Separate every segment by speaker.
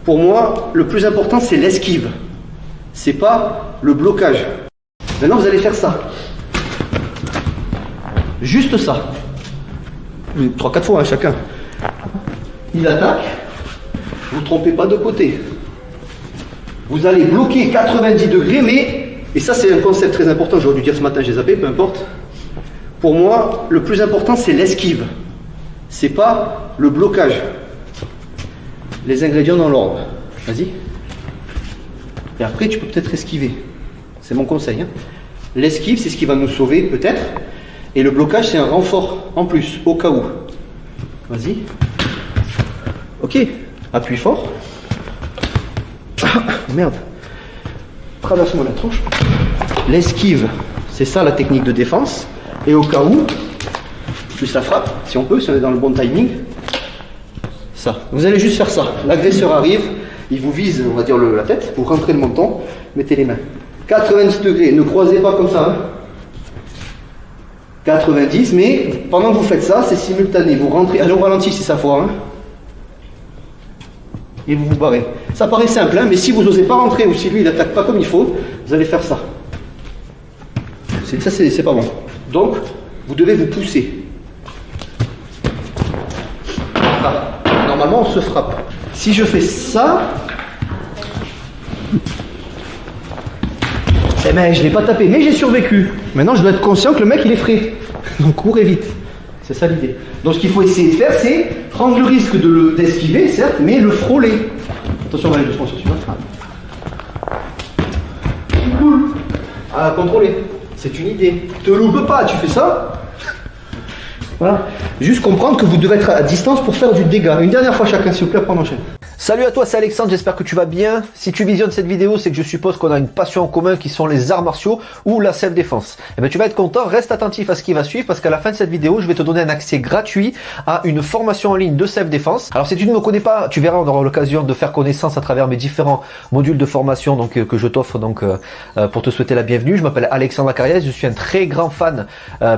Speaker 1: Pour moi, le plus important, c'est l'esquive. C'est pas le blocage. Maintenant, vous allez faire ça. Juste ça. 3-4 fois, hein, chacun. Il attaque. Vous ne trompez pas de côté. Vous allez bloquer 90 degrés, mais, et ça c'est un concept très important, j'aurais dû dire ce matin, j'ai zappé, peu importe. Pour moi, le plus important, c'est l'esquive. C'est pas le blocage. Les ingrédients dans l'ordre. Vas-y. Et après, tu peux peut-être esquiver. C'est mon conseil. Hein. L'esquive, c'est ce qui va nous sauver, peut-être. Et le blocage, c'est un renfort en plus, au cas où. Vas-y. Ok. Appuie fort. Merde. Traverse-moi la tronche. L'esquive, c'est ça la technique de défense. Et au cas où, plus la frappe, si on peut, si on est dans le bon timing. Ça. Vous allez juste faire ça. L'agresseur arrive, il vous vise, on va dire, la tête. Vous rentrez le menton, mettez les mains. 90 degrés, ne croisez pas comme ça. Hein. 90, mais pendant que vous faites ça, c'est simultané. Vous rentrez, allez au ralenti si ça foire. Hein. Et vous vous barrez. Ça paraît simple, hein, mais si vous n'osez pas rentrer ou si lui il n'attaque pas comme il faut, vous allez faire ça. Ça, c'est pas bon. Donc, vous devez vous pousser. Voilà. Normalement, on se frappe. Si je fais ça, eh ben, je ne l'ai pas tapé, mais j'ai survécu. Maintenant, je dois être conscient que le mec, il est frais. Donc, courez vite. C'est ça l'idée. Donc, ce qu'il faut essayer de faire, c'est prendre le risque d'esquiver, certes, mais le frôler. Attention, on va aller doucement sur celui-là. À contrôler. C'est une idée. Te loupe pas, tu fais ça. Voilà. Juste comprendre que vous devez être à distance pour faire du dégât. Une dernière fois chacun, s'il vous plaît, après on enchaîne. Salut à toi, c'est Alexandre, j'espère que tu vas bien. Si tu visionnes cette vidéo, c'est que je suppose qu'on a une passion en commun qui sont les arts martiaux ou la self-défense. Eh bien, tu vas être content, reste attentif à ce qui va suivre parce qu'à la fin de cette vidéo, je vais te donner un accès gratuit à une formation en ligne de self-défense. Alors, si tu ne me connais pas, tu verras, on aura l'occasion de faire connaissance à travers mes différents modules de formation que je t'offre pour te souhaiter la bienvenue. Je m'appelle Alexandre Acariès, je suis un très grand fan,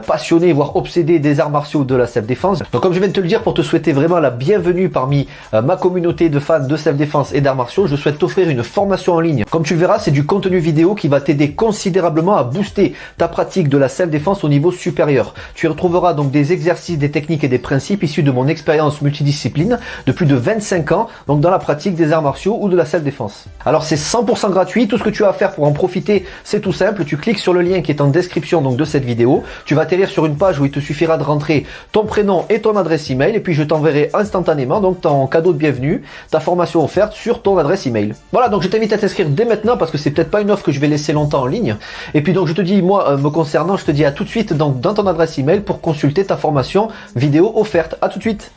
Speaker 1: passionné, voire obsédé des arts martiaux de la self-défense. Donc, comme je viens de te le dire, pour te souhaiter vraiment la bienvenue parmi ma communauté de fans de self-défense et d'arts martiaux, je souhaite t'offrir une formation en ligne. Comme tu le verras, c'est du contenu vidéo qui va t'aider considérablement à booster ta pratique de la self-défense au niveau supérieur. Tu y retrouveras donc des exercices, des techniques et des principes issus de mon expérience multidiscipline de plus de 25 ans, donc dans la pratique des arts martiaux ou de la self-défense. Alors c'est 100% gratuit, tout ce que tu as à faire pour en profiter, c'est tout simple, tu cliques sur le lien qui est en description donc de cette vidéo, tu vas atterrir sur une page où il te suffira de rentrer ton prénom et ton adresse email et puis je t'enverrai instantanément donc ton cadeau de bienvenue, ta formation offerte sur ton adresse email. Voilà, donc je t'invite à t'inscrire dès maintenant parce que c'est peut-être pas une offre que je vais laisser longtemps en ligne. Et puis donc je te dis, moi me concernant, je te dis à tout de suite donc dans ton adresse email pour consulter ta formation vidéo offerte. À tout de suite.